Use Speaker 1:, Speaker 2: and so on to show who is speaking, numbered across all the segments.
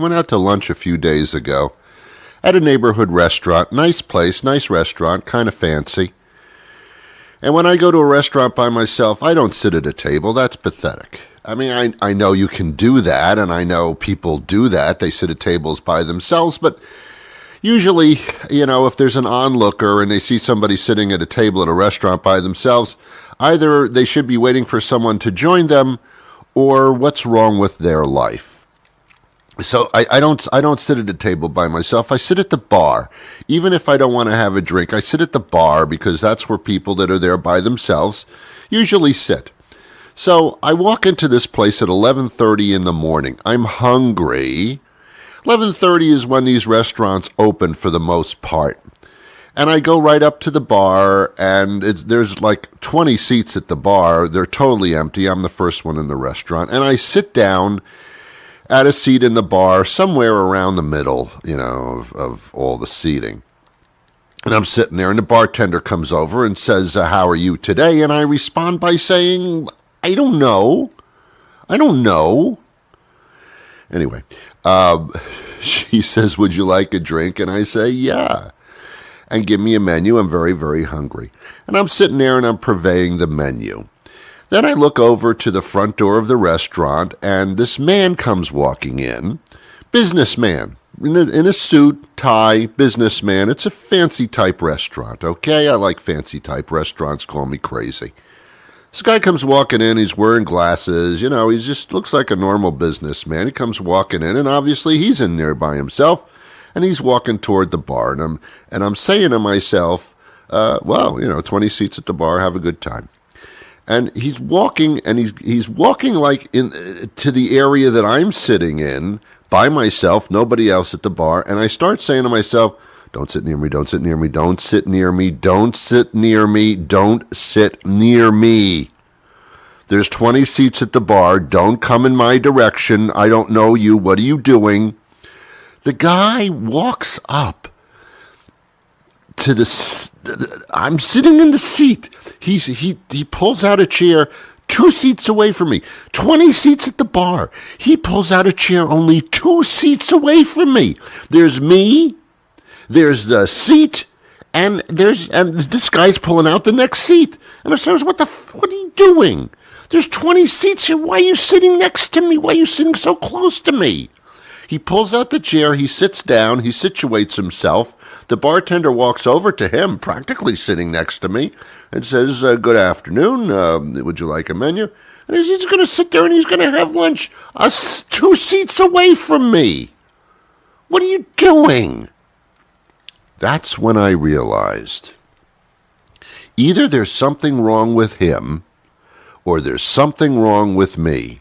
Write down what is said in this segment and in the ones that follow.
Speaker 1: Went out to lunch a few days ago at a neighborhood restaurant. Nice place, nice restaurant, kind of fancy. And when I go to a restaurant by myself, I don't sit at a table. That's pathetic. I mean, I know you can do that, and I know people do that. They sit at tables by themselves, but usually, if there's an onlooker and they see somebody sitting at a table at a restaurant by themselves, either they should be waiting for someone to join them, or what's wrong with their life. So I don't sit at a table by myself. I sit at the bar. Even if I don't want to have a drink, I sit at the bar because that's where people that are there by themselves usually sit. So I walk into this place at 11:30 in the morning. I'm hungry. 11:30 is when these restaurants open for the most part. And I go right up to the bar, and there's like 20 seats at the bar. They're totally empty. I'm the first one in the restaurant. And I sit down at a seat in the bar, somewhere around the middle, of all the seating. And I'm sitting there, and the bartender comes over and says, how are you today? And I respond by saying, I don't know. Anyway, she says, would you like a drink? And I say, yeah. And give me a menu. I'm very, very hungry. And I'm sitting there, and I'm purveying the menu. Then I look over to the front door of the restaurant, and this man comes walking in. Businessman. In a suit, tie, businessman. It's a fancy type restaurant, okay? I like fancy type restaurants. Call me crazy. This guy comes walking in. He's wearing glasses. He just looks like a normal businessman. He comes walking in, and obviously he's in there by himself, and he's walking toward the bar. And I'm saying to myself, 20 seats at the bar, have a good time. And he's walking, and he's walking like to the area that I'm sitting in by myself, nobody else at the bar. And I start saying to myself, don't sit near me, don't sit near me, don't sit near me, don't sit near me, don't sit near me. There's 20 seats at the bar. Don't come in my direction. I don't know you. What are you doing? The guy walks up to I'm sitting in the seat. He pulls out a chair 2 seats away from me. 20 seats at the bar. He pulls out a chair only 2 seats away from me. There's me, there's the seat, and this guy's pulling out the next seat. And I says, what are you doing? There's 20 seats here. Why are you sitting next to me? Why are you sitting so close to me? He pulls out the chair, he sits down, he situates himself. The bartender walks over to him, practically sitting next to me, and says, good afternoon, would you like a menu? And he's going to sit there and he's going to have lunch 2 seats away from me. What are you doing? That's when I realized either there's something wrong with him or there's something wrong with me.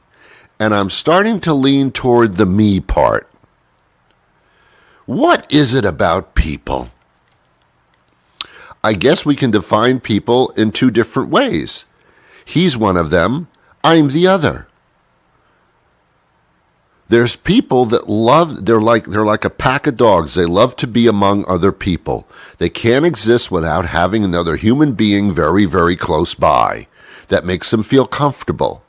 Speaker 1: And I'm starting to lean toward the me part. What is it about people? I guess we can define people in 2 different ways. He's one of them. I'm the other. There's people that they're like a pack of dogs. They love to be among other people. They can't exist without having another human being very, very close by. That makes them feel comfortable.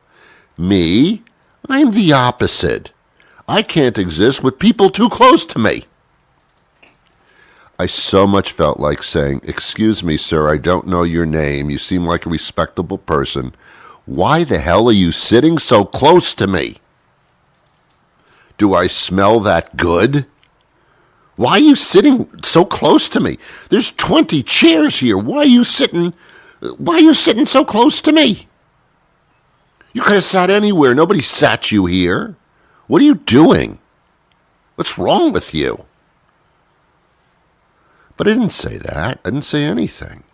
Speaker 1: Me, I'm the opposite. I can't exist with people too close to me. I so much felt like saying, excuse me, sir, I don't know your name. You seem like a respectable person. Why the hell are you sitting so close to me? Do I smell that good? Why are you sitting so close to me? There's 20 chairs here. Why are you sitting so close to me? You could have sat anywhere. Nobody sat you here. What are you doing? What's wrong with you? But I didn't say that. I didn't say anything.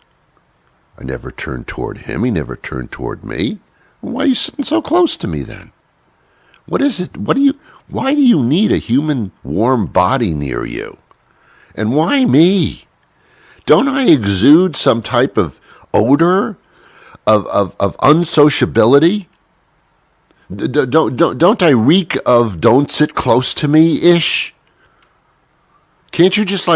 Speaker 1: I never turned toward him. He never turned toward me. Why are you sitting so close to me then? What is it? Why do you need a human warm body near you? And why me? Don't I exude some type of odor of unsociability? Don't I reek of don't sit close to me-ish? Can't you just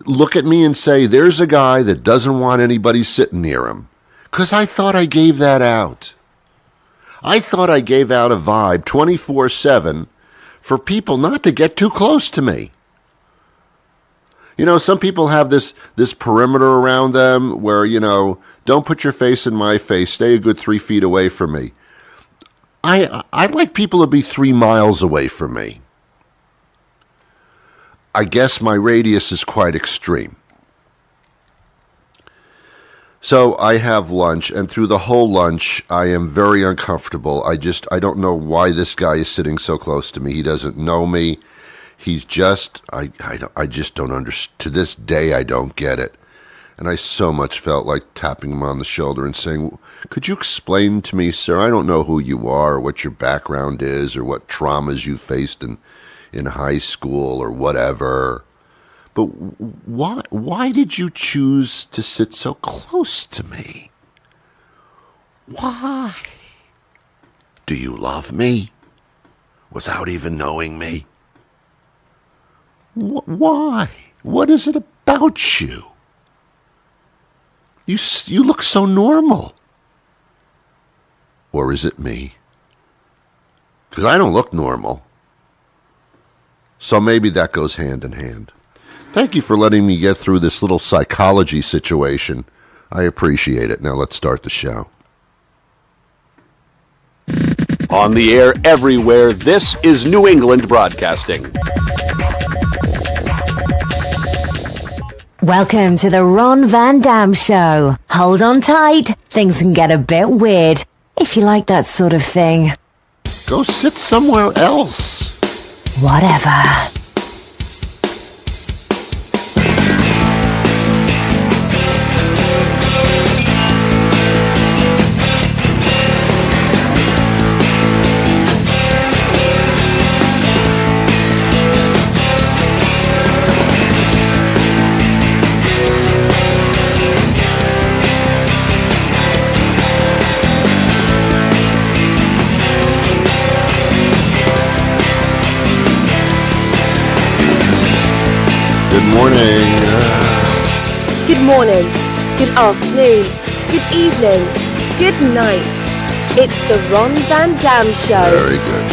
Speaker 1: look at me and say, there's a guy that doesn't want anybody sitting near him? Because I thought I gave that out. I thought I gave out a vibe 24/7 for people not to get too close to me. You know, some people have this perimeter around them where, you know, don't put your face in my face. Stay a good 3 feet away from me. I'd like people to be 3 miles away from me. I guess my radius is quite extreme. So I have lunch, and through the whole lunch, I am very uncomfortable. I don't know why this guy is sitting so close to me. He doesn't know me. He's just, I just don't understand. To this day, I don't get it. And I so much felt like tapping him on the shoulder and saying, could you explain to me, sir, I don't know who you are or what your background is or what traumas you faced in high school or whatever. But why did you choose to sit so close to me? Why? Do you love me without even knowing me? Why? What is it about you? You look so normal. Or is it me? Because I don't look normal. So maybe that goes hand in hand. Thank you for letting me get through this little psychology situation. I appreciate it. Now let's start the show.
Speaker 2: On the air everywhere, this is New England Broadcasting.
Speaker 3: Welcome to the Ron Van Dam Show. Hold on tight. Things can get a bit weird, if you like that sort of thing.
Speaker 1: Go sit somewhere else.
Speaker 3: Whatever.
Speaker 1: Good morning.
Speaker 4: Good morning, good afternoon, good evening, good night. It's the Ron Van Dam Show.
Speaker 1: Very good.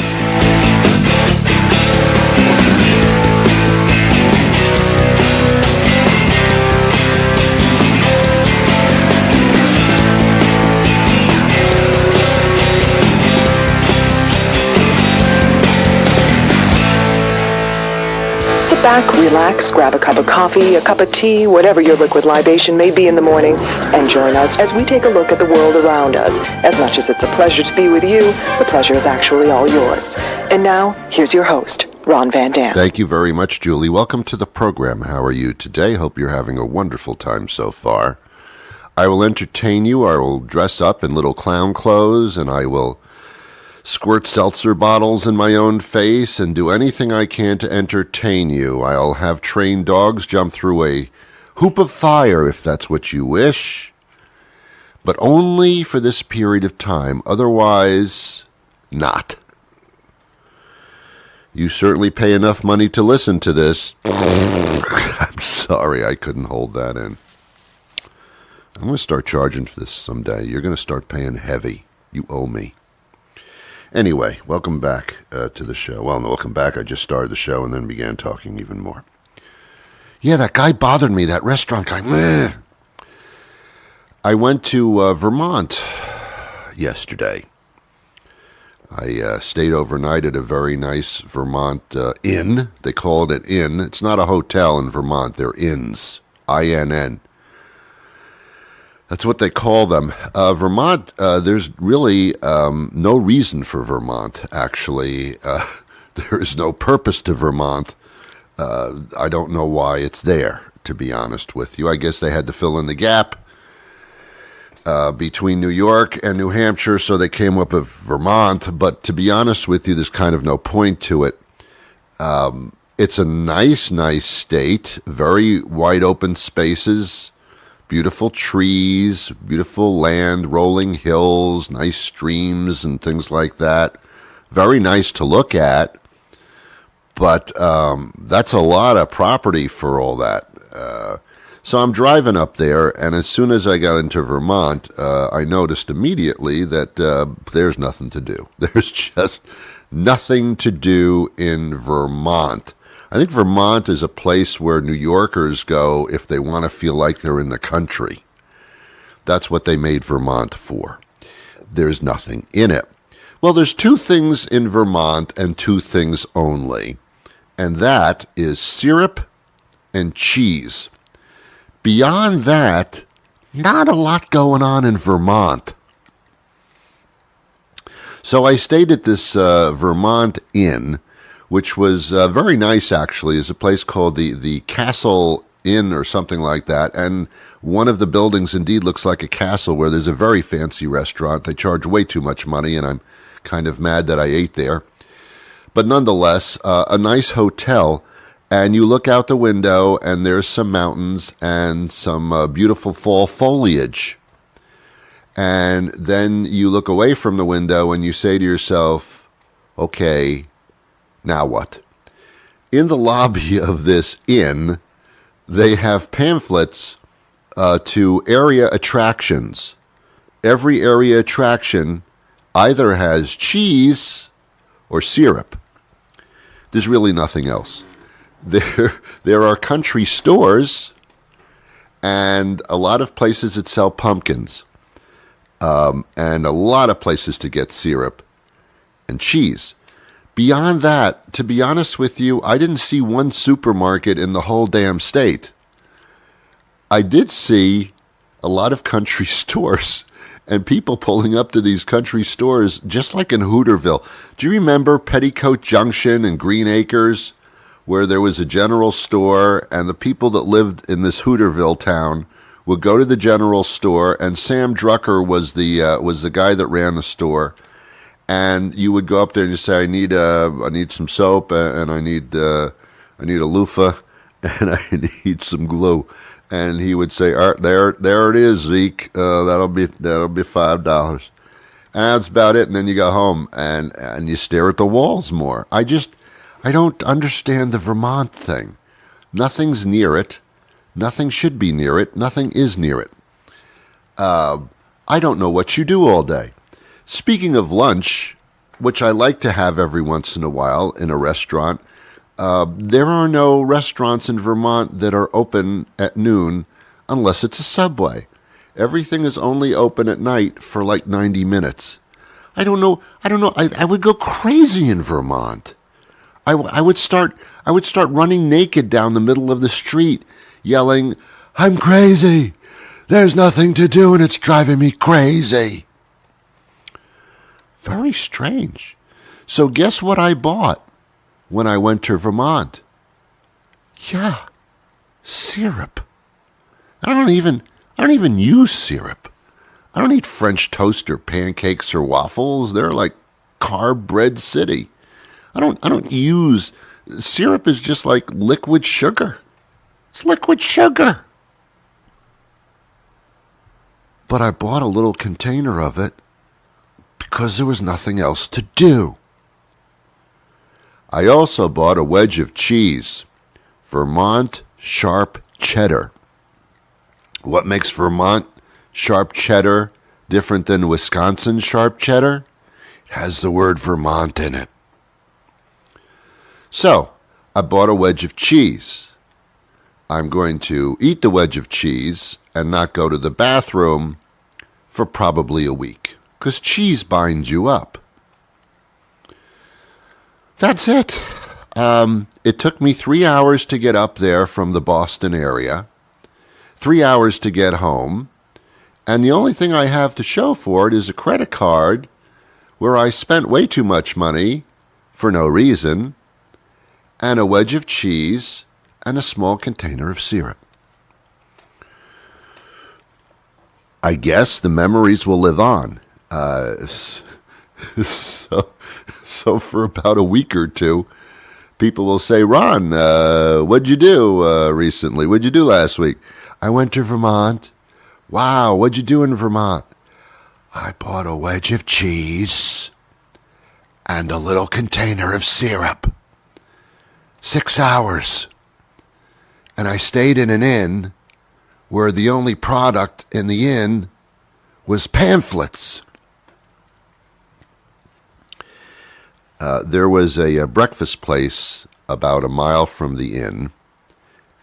Speaker 5: Sit back, relax, grab a cup of coffee, a cup of tea, whatever your liquid libation may be in the morning, and join us as we take a look at the world around us. As much as it's a pleasure to be with you, the pleasure is actually all yours. And now, here's your host, Ron Van Dam.
Speaker 1: Thank you very much, Julie. Welcome to the program. How are you today? Hope you're having a wonderful time so far. I will entertain you. I will dress up in little clown clothes, and I will squirt seltzer bottles in my own face and do anything I can to entertain you. I'll have trained dogs jump through a hoop of fire if that's what you wish, but only for this period of time. Otherwise, not. You certainly pay enough money to listen to this. I'm sorry, I couldn't hold that in. I'm going to start charging for this someday. You're going to start paying heavy. You owe me. Anyway, welcome back to the show. Well, no, welcome back. I just started the show and then began talking even more. Yeah, that guy bothered me, that restaurant guy. Meh. I went to Vermont yesterday. I stayed overnight at a very nice Vermont inn. They call it an inn. It's not a hotel in Vermont. They're inns. I-N-N. That's what they call them. Vermont, there's really no reason for Vermont, actually. There is no purpose to Vermont. I don't know why it's there, to be honest with you. I guess they had to fill in the gap between New York and New Hampshire, so they came up with Vermont. But to be honest with you, there's kind of no point to it. It's a nice state, very wide open spaces. Beautiful trees, beautiful land, rolling hills, nice streams and things like that. Very nice to look at, but that's a lot of property for all that. So I'm driving up there, and as soon as I got into Vermont, I noticed immediately that there's nothing to do. There's just nothing to do in Vermont. I think Vermont is a place where New Yorkers go if they want to feel like they're in the country. That's what they made Vermont for. There's nothing in it. Well, there's two things in Vermont and two things only, and that is syrup and cheese. Beyond that, not a lot going on in Vermont. So I stayed at this Vermont Inn, which was very nice, actually. It's a place called the Castle Inn or something like that. And one of the buildings indeed looks like a castle where there's a very fancy restaurant. They charge way too much money, and I'm kind of mad that I ate there. But nonetheless, a nice hotel. And you look out the window, and there's some mountains and some beautiful fall foliage. And then you look away from the window, and you say to yourself, okay, now what? In the lobby of this inn, they have pamphlets to area attractions. Every area attraction either has cheese or syrup. There's really nothing else. There are country stores and a lot of places that sell pumpkins, and a lot of places to get syrup and cheese. Beyond that, to be honest with you, I didn't see one supermarket in the whole damn state. I did see a lot of country stores and people pulling up to these country stores just like in Hooterville. Do you remember Petticoat Junction and Green Acres, where there was a general store, and the people that lived in this Hooterville town would go to the general store, and Sam Drucker was the guy that ran the store, and you would go up there and you say, I need some soap, and I need a loofah, and I need some glue, and he would say, all right, there it is, Zeke, that'll be $5, and that's about it. And then you go home and you stare at the walls more. I don't understand the Vermont thing. Nothing's near it. Nothing should be near it. Nothing is near it. I don't know what you do all day. Speaking of lunch, which I like to have every once in a while in a restaurant, there are no restaurants in Vermont that are open at noon unless it's a Subway. Everything is only open at night for like 90 minutes. I don't know. I would go crazy in Vermont. I would start running naked down the middle of the street, yelling, I'm crazy. There's nothing to do and it's driving me crazy. Very strange. So guess what I bought when I went to Vermont? Yeah, syrup. I don't even use syrup. I don't eat French toast or pancakes or waffles. They're like carb bread city. I don't use syrup. Is just like liquid sugar. It's liquid sugar. But I bought a little container of it because there was nothing else to do. I also bought a wedge of cheese, Vermont sharp cheddar. What makes Vermont sharp cheddar different than Wisconsin sharp cheddar? It has the word Vermont in it. So, I bought a wedge of cheese. I'm going to eat the wedge of cheese and not go to the bathroom for probably a week, because cheese binds you up. That's it. It took me 3 hours to get up there from the Boston area, 3 hours to get home, and the only thing I have to show for it is a credit card where I spent way too much money for no reason, and a wedge of cheese, and a small container of syrup. I guess the memories will live on. So for about a week or two, people will say, Ron, what'd you do recently? What'd you do last week? I went to Vermont. Wow, what'd you do in Vermont? I bought a wedge of cheese and a little container of syrup. 6 hours. And I stayed in an inn where the only product in the inn was pamphlets. There was a breakfast place about a mile from the inn,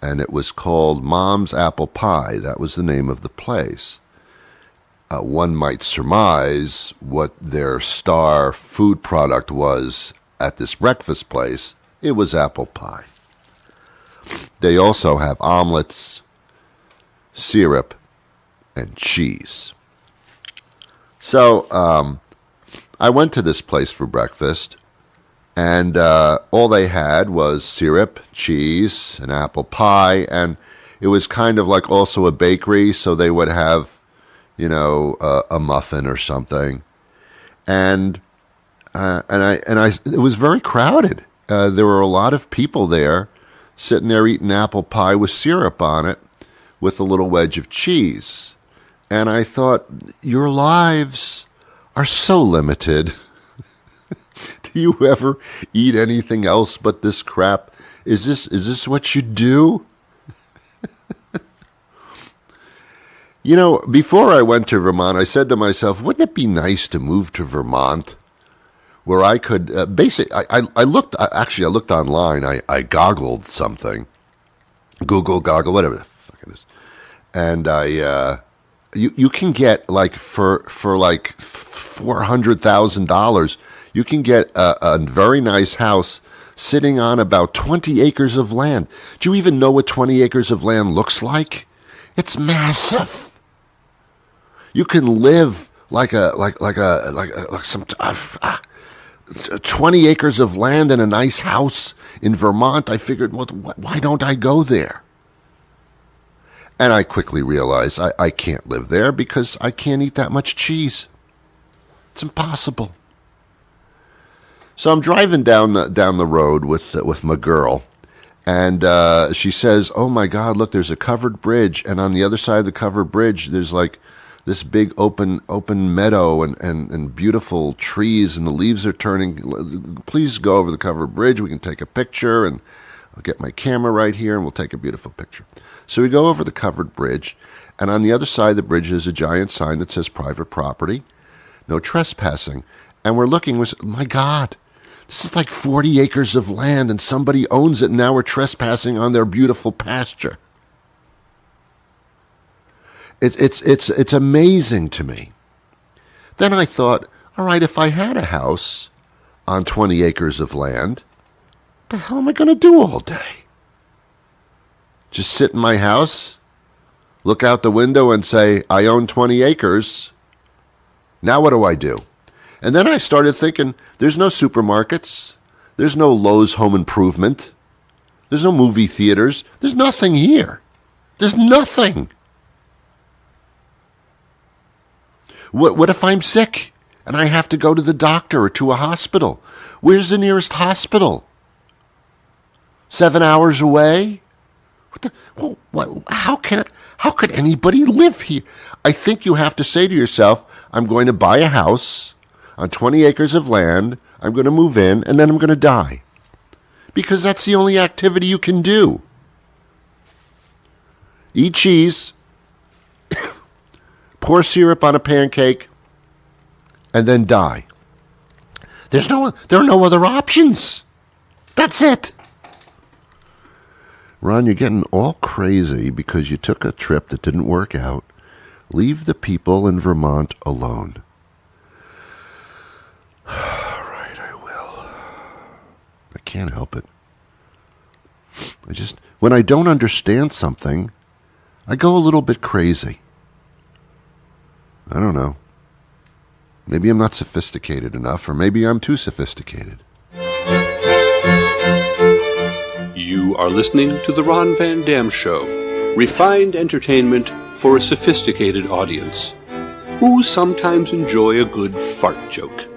Speaker 1: and it was called Mom's Apple Pie. That was the name of the place. One might surmise what their star food product was at this breakfast place. It was apple pie. They also have omelets, syrup, and cheese. So I went to this place for breakfast, and all they had was syrup, cheese, and apple pie, and it was kind of like also a bakery, so they would have, a muffin or something, and it was very crowded. There were a lot of people there, sitting there eating apple pie with syrup on it, with a little wedge of cheese, and I thought, your lives are so limited. Do you ever eat anything else but this crap? Is this what you do? Before I went to Vermont, I said to myself, wouldn't it be nice to move to Vermont, where I could I looked online. I goggled something, Google, goggle, whatever the fuck it is, and you can get like for like $400,000, you can get a very nice house sitting on about 20 acres of land. Do you even know what 20 acres of land looks like? It's massive. You can live like some 20 acres of land in a nice house in Vermont. I figured, well, why don't I go there? And I quickly realized I can't live there because I can't eat that much cheese. It's impossible. So I'm driving down the road with my girl, and she says, "Oh my God, look! There's a covered bridge, and on the other side of the covered bridge, there's like this big open meadow and beautiful trees, and the leaves are turning. Please go over the covered bridge. We can take a picture, and I'll get my camera right here, and we'll take a beautiful picture." So we go over the covered bridge, and on the other side of the bridge is a giant sign that says private property, no trespassing. And we're looking, my God, this is like 40 acres of land, and somebody owns it, and now we're trespassing on their beautiful pasture. It's amazing to me. Then I thought, all right, if I had a house on 20 acres of land, what the hell am I going to do all day? Just sit in my house, look out the window and say, I own 20 acres. Now what do I do? And then I started thinking, there's no supermarkets. There's no Lowe's Home Improvement. There's no movie theaters. There's nothing here. There's nothing. What if I'm sick and I have to go to the doctor or to a hospital? Where's the nearest hospital? 7 hours away? How could anybody live here? I think you have to say to yourself, I'm going to buy a house on 20 acres of land, I'm going to move in, and then I'm going to die. Because that's the only activity you can do. Eat cheese, pour syrup on a pancake, and then die. There are no other options. That's it. Ron, you're getting all crazy because you took a trip that didn't work out. Leave the people in Vermont alone. All right, I will. I can't help it. When I don't understand something, I go a little bit crazy. I don't know. Maybe I'm not sophisticated enough, or maybe I'm too sophisticated.
Speaker 2: You are listening to The Ron Van Dam Show. Refined entertainment for a sophisticated audience who sometimes enjoy a good fart joke.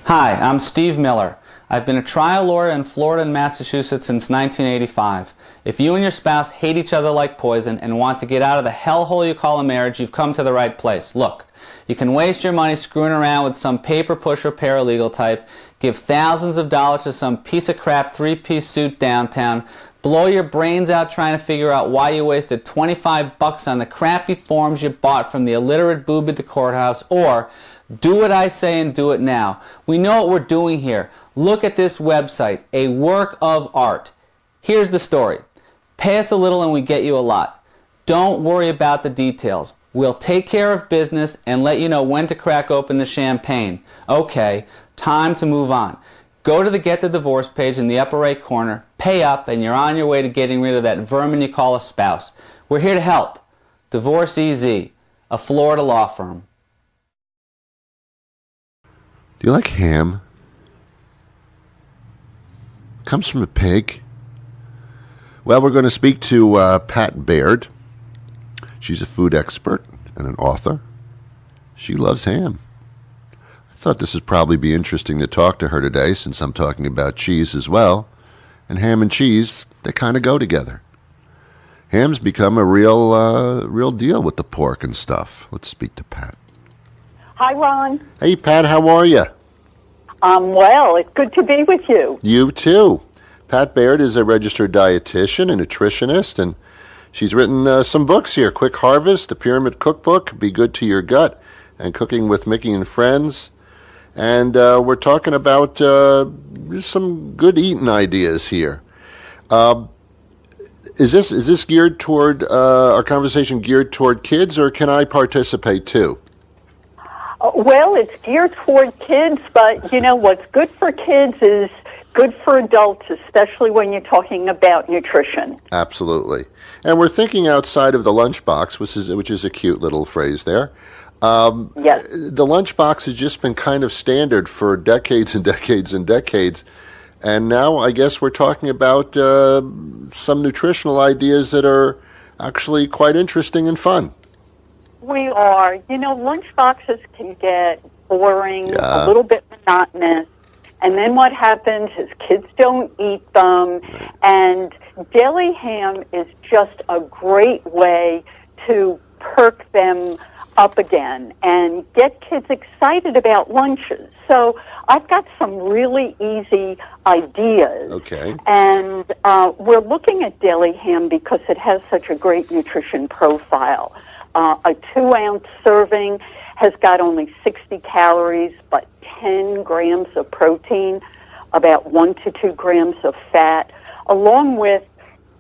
Speaker 6: Hi, I'm Steve Miller. I've been a trial lawyer in Florida and Massachusetts since 1985. If you and your spouse hate each other like poison and want to get out of the hellhole you call a marriage, you've come to the right place. Look, You can waste your money screwing around with some paper pusher paralegal type, give thousands of dollars to some piece of crap three-piece suit downtown, blow your brains out trying to figure out why you wasted $25 on the crappy forms you bought from the illiterate boob at the courthouse, or do what I say and do it now. We know what we're doing here. Look at this website, a work of art. Here's the story. Pay us a little and we get you a lot. Don't worry about the details. We'll take care of business and let you know when to crack open the champagne. Okay, time to move on. Go to the Get the Divorce page in the upper right corner, pay up, and you're on your way to getting rid of that vermin you call a spouse. We're here to help. Divorce EZ, a Florida law firm.
Speaker 1: Do you like ham? Comes from a pig. Well, we're going to speak to Pat Baird. She's a food expert and an author. She loves ham. I thought this would probably be interesting to talk to her today, since I'm talking about cheese as well. And ham and cheese, they kind of go together. Ham's become a real deal with the pork and stuff. Let's speak to Pat.
Speaker 7: Hi, Ron.
Speaker 1: Hey, Pat, how are you?
Speaker 7: Well, it's good to be with you.
Speaker 1: You too. Pat Baird is a registered dietitian and nutritionist, and she's written some books here. Quick Harvest, The Pyramid Cookbook, Be Good to Your Gut, and Cooking with Mickey and Friends. And we're talking about some good eating ideas here. Is this geared toward, our conversation geared toward kids, or can I participate too?
Speaker 7: Well, it's geared toward kids, but you know what's good for kids is good for adults, especially when you're talking about nutrition.
Speaker 1: Absolutely. And we're thinking outside of the lunchbox, which is a cute little phrase there.
Speaker 7: Yes.
Speaker 1: The lunchbox has just been kind of standard for decades and decades and decades. And now I guess we're talking about some nutritional ideas that are actually quite interesting and fun.
Speaker 7: We are. You know, lunchboxes can get boring,
Speaker 1: Yeah.
Speaker 7: a little bit monotonous. And then what happens is kids don't eat them. And deli ham is just a great way to perk them up again and get kids excited about lunches. So I've got some really easy ideas.
Speaker 1: Okay.
Speaker 7: And we're looking at deli ham because it has such a great nutrition profile. A 2-ounce serving has got only 60 calories, but 10 grams of protein, about 1 to 2 grams of fat, along with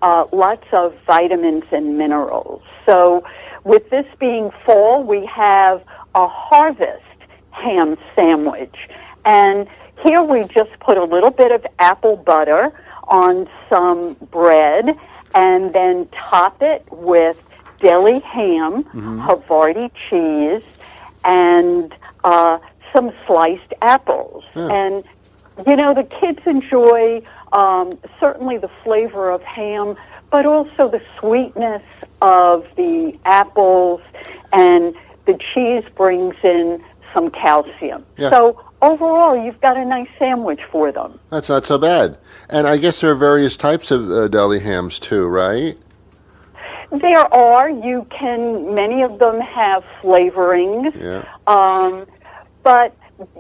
Speaker 7: lots of vitamins and minerals. So with this being fall, we have a harvest ham sandwich. And here we just put a little bit of apple butter on some bread and then top it with deli ham, Havarti cheese, and some sliced apples.
Speaker 1: Yeah.
Speaker 7: And, you know, the kids enjoy certainly the flavor of ham, but also the sweetness of the apples, and the cheese brings in some calcium.
Speaker 1: Yeah.
Speaker 7: So overall, you've got a nice sandwich for them.
Speaker 1: That's not so bad. And I guess there are various types of deli hams too, right?
Speaker 7: There are. Many of them have flavorings.
Speaker 1: Yeah.
Speaker 7: But,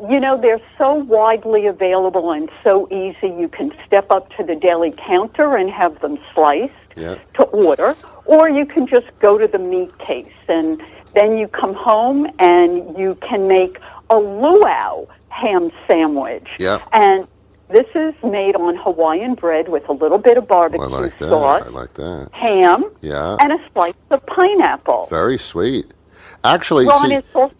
Speaker 7: you know, they're so widely available and so easy. You can step up to the deli counter and have them sliced to order, or you can just go to the meat case, and then you come home and you can make a luau ham sandwich.
Speaker 1: Yeah.
Speaker 7: And this is made on Hawaiian bread with a little bit of barbecue sauce.
Speaker 1: I like that.
Speaker 7: Ham,
Speaker 1: Yeah.
Speaker 7: and a slice of pineapple.
Speaker 1: Very sweet. Actually,
Speaker 7: Ron,
Speaker 1: see,
Speaker 7: it's also,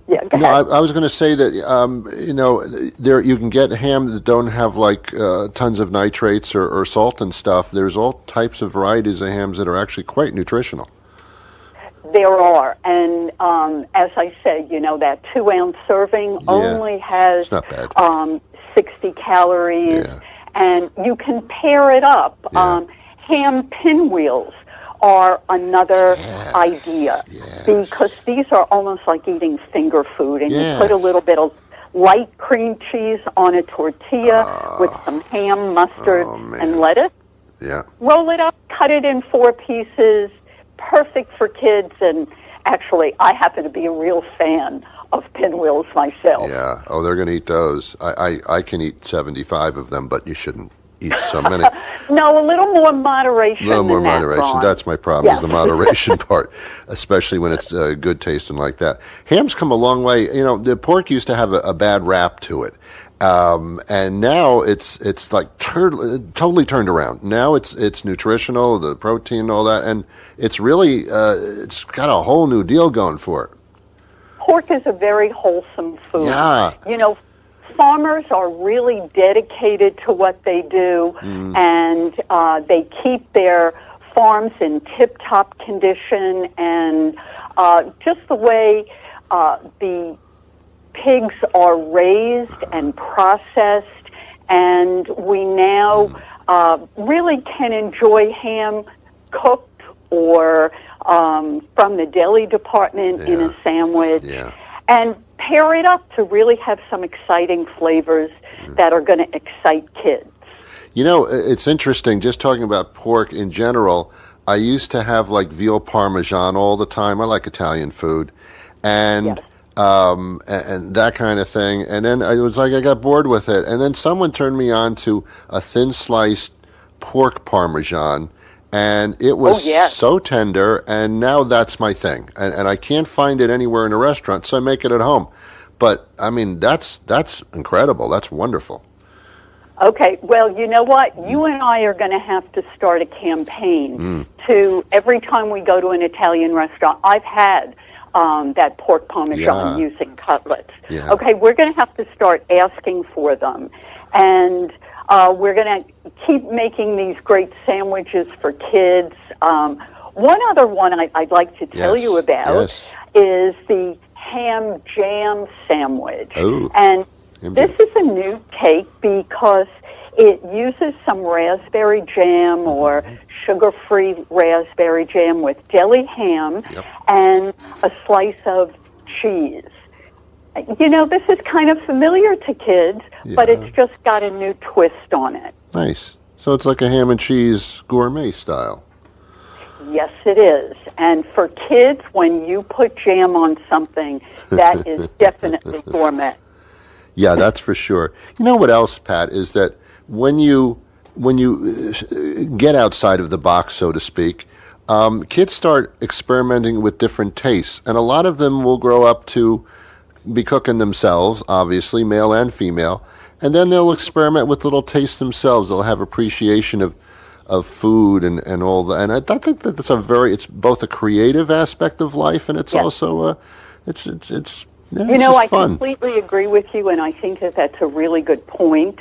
Speaker 7: yeah, go
Speaker 1: no,
Speaker 7: ahead.
Speaker 1: I was going to say that you know, there you can get ham that don't have like tons of nitrates or salt and stuff. There's all types of varieties of hams that are actually quite nutritional.
Speaker 7: There are, and as I said, you know, that 2-ounce serving only has
Speaker 1: It's not bad.
Speaker 7: 60 calories,
Speaker 1: Yeah.
Speaker 7: and you can pair it up.
Speaker 1: Yeah.
Speaker 7: Ham pinwheels are another idea, because these are almost like eating finger food, and you put a little bit of light cream cheese on a tortilla with some ham, mustard, and lettuce.
Speaker 1: Yeah.
Speaker 7: Roll it up, cut it in 4 pieces, perfect for kids, and Actually, I happen to be a real fan of pinwheels myself.
Speaker 1: Yeah. Oh, they're going to eat those. I can eat 75 of them, but you shouldn't eat so many.
Speaker 7: No, a little more moderation.
Speaker 1: A little more
Speaker 7: than that,
Speaker 1: moderation.
Speaker 7: Ron.
Speaker 1: That's my problem, is
Speaker 7: Yeah.
Speaker 1: the moderation part, especially when it's good tasting like that. Ham's come a long way. You know, the pork used to have a bad rap to it. And now it's like totally turned around. Now it's nutritional, the protein, all that, and it's really it's got a whole new deal going for it.
Speaker 7: Pork is a very wholesome food.
Speaker 1: Yeah.
Speaker 7: You know, farmers are really dedicated to what they do, and they keep their farms in tip-top condition, and just the way the pigs are raised and processed, and we now really can enjoy ham cooked or from the deli department in a sandwich, and pair it up to really have some exciting flavors that are going to excite kids.
Speaker 1: You know, it's interesting, just talking about pork in general. I used to have like veal parmesan all the time. I like Italian food. And and that kind of thing. And then I was like, I got bored with it. And then someone turned me on to a thin sliced pork parmesan, and it was so tender. And now that's my thing. And I can't find it anywhere in a restaurant, so I make it at home. But I mean, that's incredible. That's wonderful.
Speaker 7: Okay, well, you know what? You and I are going to have to start a campaign to, every time we go to an Italian restaurant, I've had that pork parmesan using cutlets.
Speaker 1: Yeah.
Speaker 7: Okay, we're going to have to start asking for them. And we're going to keep making these great sandwiches for kids. One other one I'd like to tell you about is the ham jam sandwich.
Speaker 1: Oh.
Speaker 7: And this is a new take because it uses some raspberry jam or sugar-free raspberry jam with deli ham and a slice of cheese. You know, this is kind of familiar to kids, but it's just got a new twist on it.
Speaker 1: Nice. So it's like a ham and cheese gourmet style.
Speaker 7: Yes, it is. And for kids, when you put jam on something, that is definitely gourmet.
Speaker 1: Yeah, that's for sure. You know what else, Pat, is that when you get outside of the box, so to speak, kids start experimenting with different tastes, and a lot of them will grow up to be cooking themselves, obviously, male and female, and then they'll experiment with little tastes themselves. They'll have appreciation of food and all that. And I think that it's both a creative aspect of life, and it's also it's
Speaker 7: you know, I
Speaker 1: fun.
Speaker 7: completely agree with you, and I think that that's a really good point,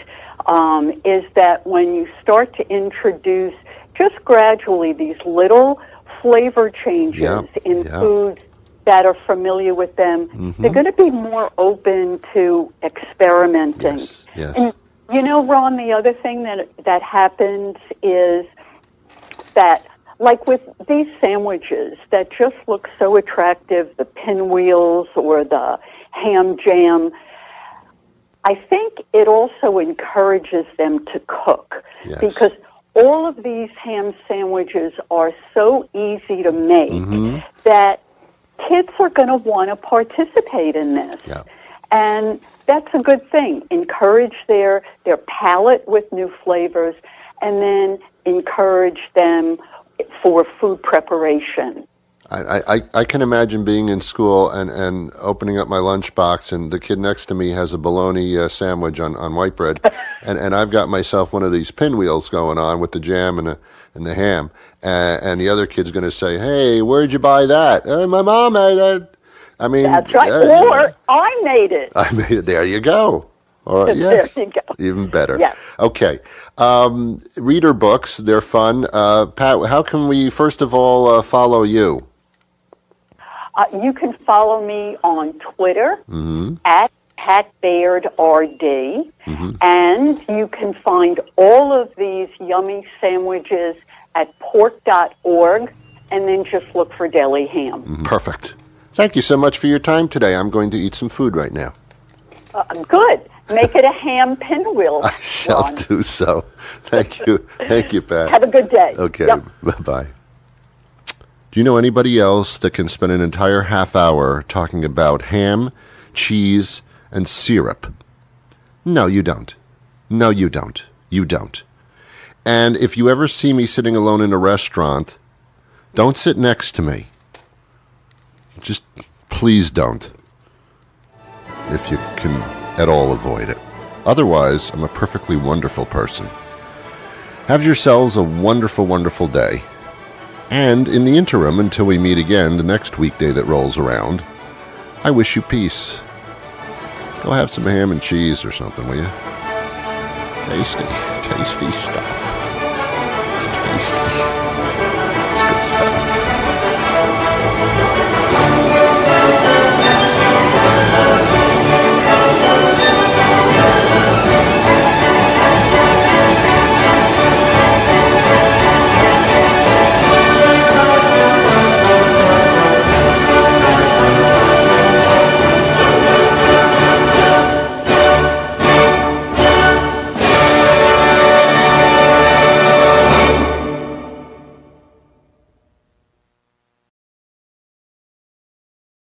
Speaker 7: is that when you start to introduce just gradually these little flavor changes in foods that are familiar with them, they're going to be more open to experimenting.
Speaker 1: Yes.
Speaker 7: And, you know, Ron, the other thing that happens is that, like with these sandwiches that just look so attractive, the pinwheels or the ham jam, I think it also encourages them to cook because all of these ham sandwiches are so easy to make that kids are going to want to participate in this.
Speaker 1: Yeah.
Speaker 7: And that's a good thing. Encourage their palate with new flavors, and then encourage them for food preparation.
Speaker 1: I can imagine being in school and opening up my lunchbox, and the kid next to me has a bologna sandwich on white bread, and I've got myself one of these pinwheels going on with the jam and the ham, and the other kid's going to say, "Hey, where'd you buy that?" My mom made it. I mean,
Speaker 7: that's right. Or I made it.
Speaker 1: I made it. There you go. All right, yes.
Speaker 7: There you go.
Speaker 1: Even better.
Speaker 7: Yes.
Speaker 1: Okay. Reader books, they're fun. Pat, how can we, first of all, follow you?
Speaker 7: You can follow me on Twitter at Baird RD, and you can find all of these yummy sandwiches at pork.org, and then just look for deli ham.
Speaker 1: Perfect. Thank you so much for your time today. I'm going to eat some food right now.
Speaker 7: Good. Make it a ham pinwheel,
Speaker 1: I shall
Speaker 7: Ron.
Speaker 1: do so. Thank you. Thank you, Pat.
Speaker 7: Have a good day.
Speaker 1: Okay.
Speaker 7: Yep.
Speaker 1: Bye-bye. Do you know anybody else that can spend an entire half hour talking about ham, cheese, and syrup? No, you don't. No, you don't. You don't. And if you ever see me sitting alone in a restaurant, don't sit next to me. Just please don't. If you can at all avoid it. Otherwise, I'm a perfectly wonderful person. Have yourselves a wonderful, wonderful day. And in the interim, until we meet again the next weekday that rolls around, I wish you peace. Go have some ham and cheese or something, will you? Tasty, tasty stuff. It's tasty. It's good stuff.